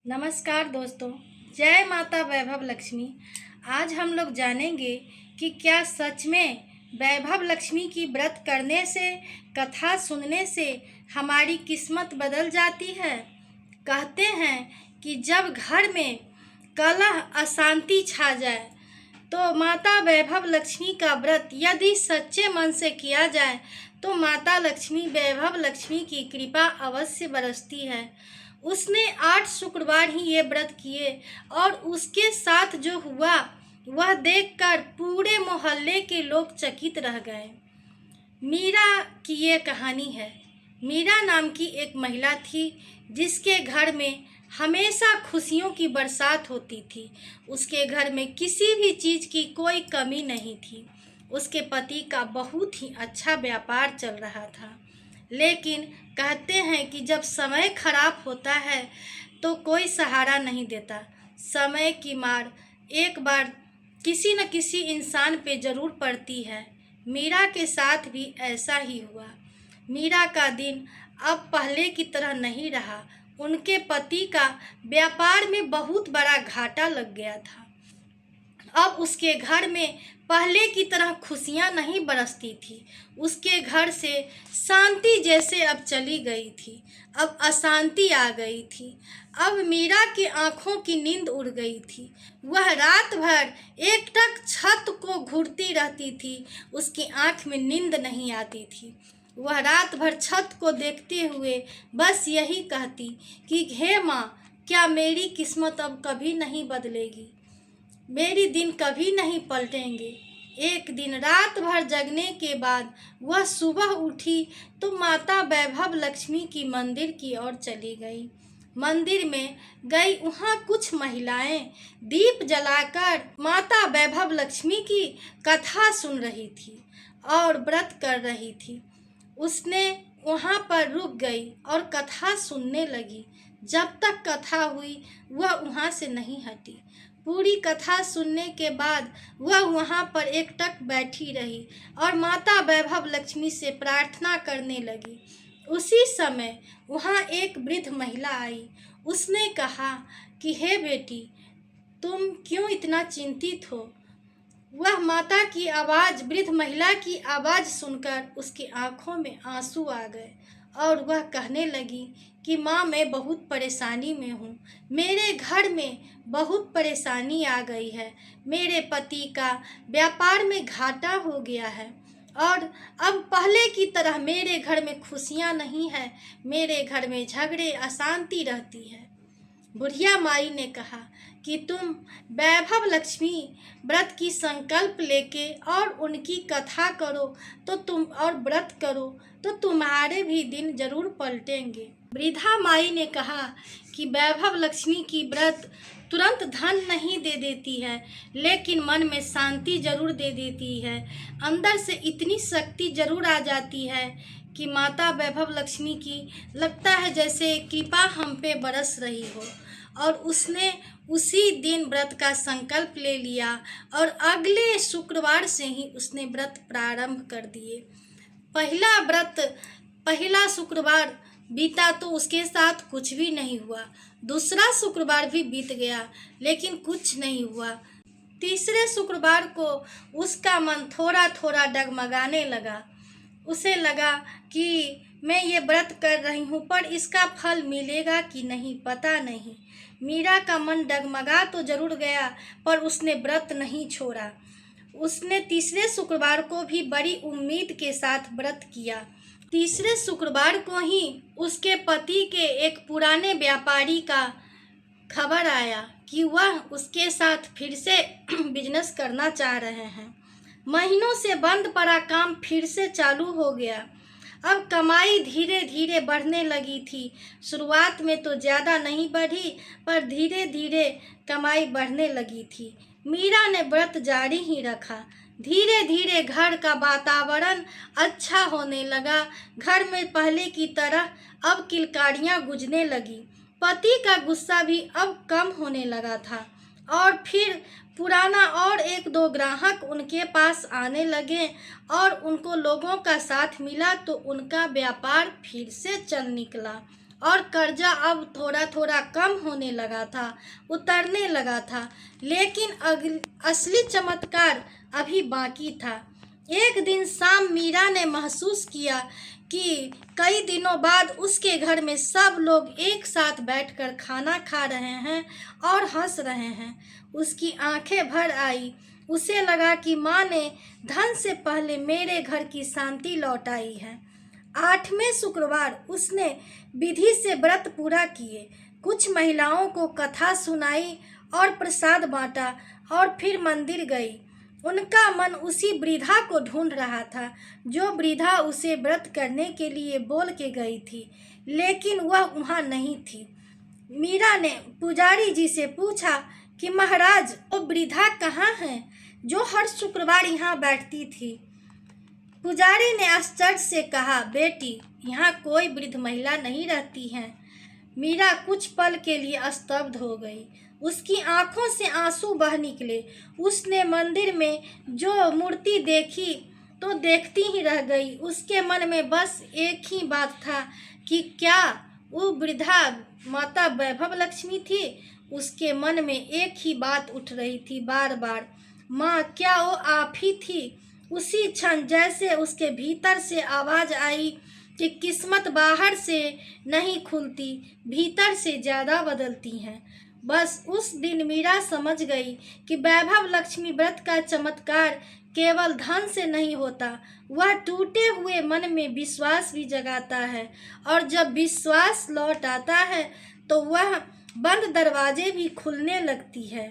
नमस्कार दोस्तों। जय माता वैभव लक्ष्मी। आज हम लोग जानेंगे कि क्या सच में वैभव लक्ष्मी की व्रत करने से, कथा सुनने से हमारी किस्मत बदल जाती है। कहते हैं कि जब घर में कलह अशांति छा जाए तो माता वैभव लक्ष्मी का व्रत यदि सच्चे मन से किया जाए तो माता लक्ष्मी वैभव लक्ष्मी की कृपा अवश्य बरसती है। उसने 8 शुक्रवार ही ये व्रत किए और उसके साथ जो हुआ वह देखकर पूरे मोहल्ले के लोग चकित रह गए। मीरा की ये कहानी है। मीरा नाम की एक महिला थी जिसके घर में हमेशा खुशियों की बरसात होती थी। उसके घर में किसी भी चीज़ की कोई कमी नहीं थी। उसके पति का बहुत ही अच्छा व्यापार चल रहा था, लेकिन कहते हैं कि जब समय खराब होता है तो कोई सहारा नहीं देता। समय की मार एक बार किसी न किसी इंसान पे ज़रूर पड़ती है। मीरा के साथ भी ऐसा ही हुआ। मीरा का दिन अब पहले की तरह नहीं रहा। उनके पति का व्यापार में बहुत बड़ा घाटा लग गया था। अब उसके घर में पहले की तरह खुशियां नहीं बरसती थी। उसके घर से शांति जैसे अब चली गई थी। अब अशांति आ गई थी। अब मीरा की आंखों की नींद उड़ गई थी। वह रात भर एकटक छत को घूरती रहती थी। उसकी आंख में नींद नहीं आती थी। वह रात भर छत को देखते हुए बस यही कहती कि हे माँ, क्या मेरी किस्मत अब कभी नहीं बदलेगी, मेरी दिन कभी नहीं पलटेंगे। एक दिन रात भर जगने के बाद वह सुबह उठी तो माता वैभव लक्ष्मी की मंदिर की ओर चली गई। मंदिर में गई, वहाँ कुछ महिलाएं दीप जलाकर माता वैभव लक्ष्मी की कथा सुन रही थी और व्रत कर रही थी। उसने वहाँ पर रुक गई और कथा सुनने लगी। जब तक कथा हुई वह वहाँ से नहीं हटी। पूरी कथा सुनने के बाद वह वहाँ पर एकटक बैठी रही और माता वैभव लक्ष्मी से प्रार्थना करने लगी। उसी समय वहाँ एक वृद्ध महिला आई। उसने कहा कि हे बेटी, तुम क्यों इतना चिंतित हो। वह माता की आवाज़, वृद्ध महिला की आवाज़ सुनकर उसकी आंखों में आंसू आ गए और वह कहने लगी कि माँ, मैं बहुत परेशानी में हूँ। मेरे घर में बहुत परेशानी आ गई है। मेरे पति का व्यापार में घाटा हो गया है और अब पहले की तरह मेरे घर में खुशियाँ नहीं है। मेरे घर में झगड़े, अशांति रहती है। बुढ़िया माई ने कहा कि तुम वैभव लक्ष्मी व्रत की संकल्प लेके और उनकी कथा करो तो तुम और व्रत करो तो तुम्हारे भी दिन जरूर पलटेंगे। वृद्धा माई ने कहा कि वैभव लक्ष्मी की व्रत तुरंत धन नहीं दे देती है, लेकिन मन में शांति जरूर दे देती है। अंदर से इतनी शक्ति जरूर आ जाती है कि माता वैभव लक्ष्मी की लगता है जैसे कृपा हम पे बरस रही हो। और उसने उसी दिन व्रत का संकल्प ले लिया और अगले शुक्रवार से ही उसने व्रत प्रारंभ कर दिए। पहला शुक्रवार बीता तो उसके साथ कुछ भी नहीं हुआ। दूसरा शुक्रवार भी बीत गया लेकिन कुछ नहीं हुआ। तीसरे शुक्रवार को उसका मन थोड़ा थोड़ा डगमगाने लगा। उसे लगा कि मैं ये व्रत कर रही हूँ पर इसका फल मिलेगा कि नहीं पता नहीं। मीरा का मन डगमगा तो जरूर गया पर उसने व्रत नहीं छोड़ा। उसने तीसरे शुक्रवार को भी बड़ी उम्मीद के साथ व्रत किया। तीसरे शुक्रवार को ही उसके पति के एक पुराने व्यापारी का खबर आया कि वह उसके साथ फिर से बिजनेस करना चाह रहे हैं। महीनों से बंद पड़ा काम फिर से चालू हो गया। अब कमाई धीरे धीरे बढ़ने लगी थी। शुरुआत में तो ज़्यादा नहीं बढ़ी पर धीरे धीरे कमाई बढ़ने लगी थी। मीरा ने व्रत जारी ही रखा। धीरे धीरे घर का वातावरण अच्छा होने लगा। घर में पहले की तरह अब किलकारियाँ गूंजने लगी। पति का गुस्सा भी अब कम होने लगा था और फिर पुराना और एक दो ग्राहक उनके पास आने लगे और उनको लोगों का साथ मिला तो उनका व्यापार फिर से चल निकला। और कर्जा अब थोड़ा थोड़ा कम होने लगा था, उतरने लगा था। लेकिन असली चमत्कार अभी बाकी था। एक दिन शाम मीरा ने महसूस किया कि कई दिनों बाद उसके घर में सब लोग एक साथ बैठकर खाना खा रहे हैं और हंस रहे हैं। उसकी आंखें भर आई। उसे लगा कि माँ ने धन से पहले मेरे घर की शांति लौटाई है। 8वें शुक्रवार उसने विधि से व्रत पूरा किए, कुछ महिलाओं को कथा सुनाई और प्रसाद बांटा और फिर मंदिर गई। उनका मन उसी वृद्धा को ढूंढ रहा था जो वृद्धा उसे व्रत करने के लिए बोल के गई थी, लेकिन वह वहाँ नहीं थी। मीरा ने पुजारी जी से पूछा कि महाराज, वो वृद्धा कहाँ हैं जो हर शुक्रवार यहाँ बैठती थी? पुजारी ने आश्चर्य से कहा, बेटी, यहाँ कोई वृद्ध महिला नहीं रहती है। मीरा कुछ पल के लिए स्तब्ध हो गई। उसकी आंखों से आंसू बह निकले। उसने मंदिर में जो मूर्ति देखी तो देखती ही रह गई। उसके मन में बस एक ही बात था कि क्या वो वृद्धा माता वैभव लक्ष्मी थी। उसके मन में एक ही बात उठ रही थी बार बार, माँ, क्या वो आप ही थी? उसी क्षण जैसे उसके भीतर से आवाज आई कि किस्मत बाहर से नहीं खुलती, भीतर से ज़्यादा बदलती हैं। बस उस दिन मीरा समझ गई कि वैभव लक्ष्मी व्रत का चमत्कार केवल धन से नहीं होता, वह टूटे हुए मन में विश्वास भी जगाता है। और जब विश्वास लौट आता है तो वह बंद दरवाजे भी खुलने लगती है।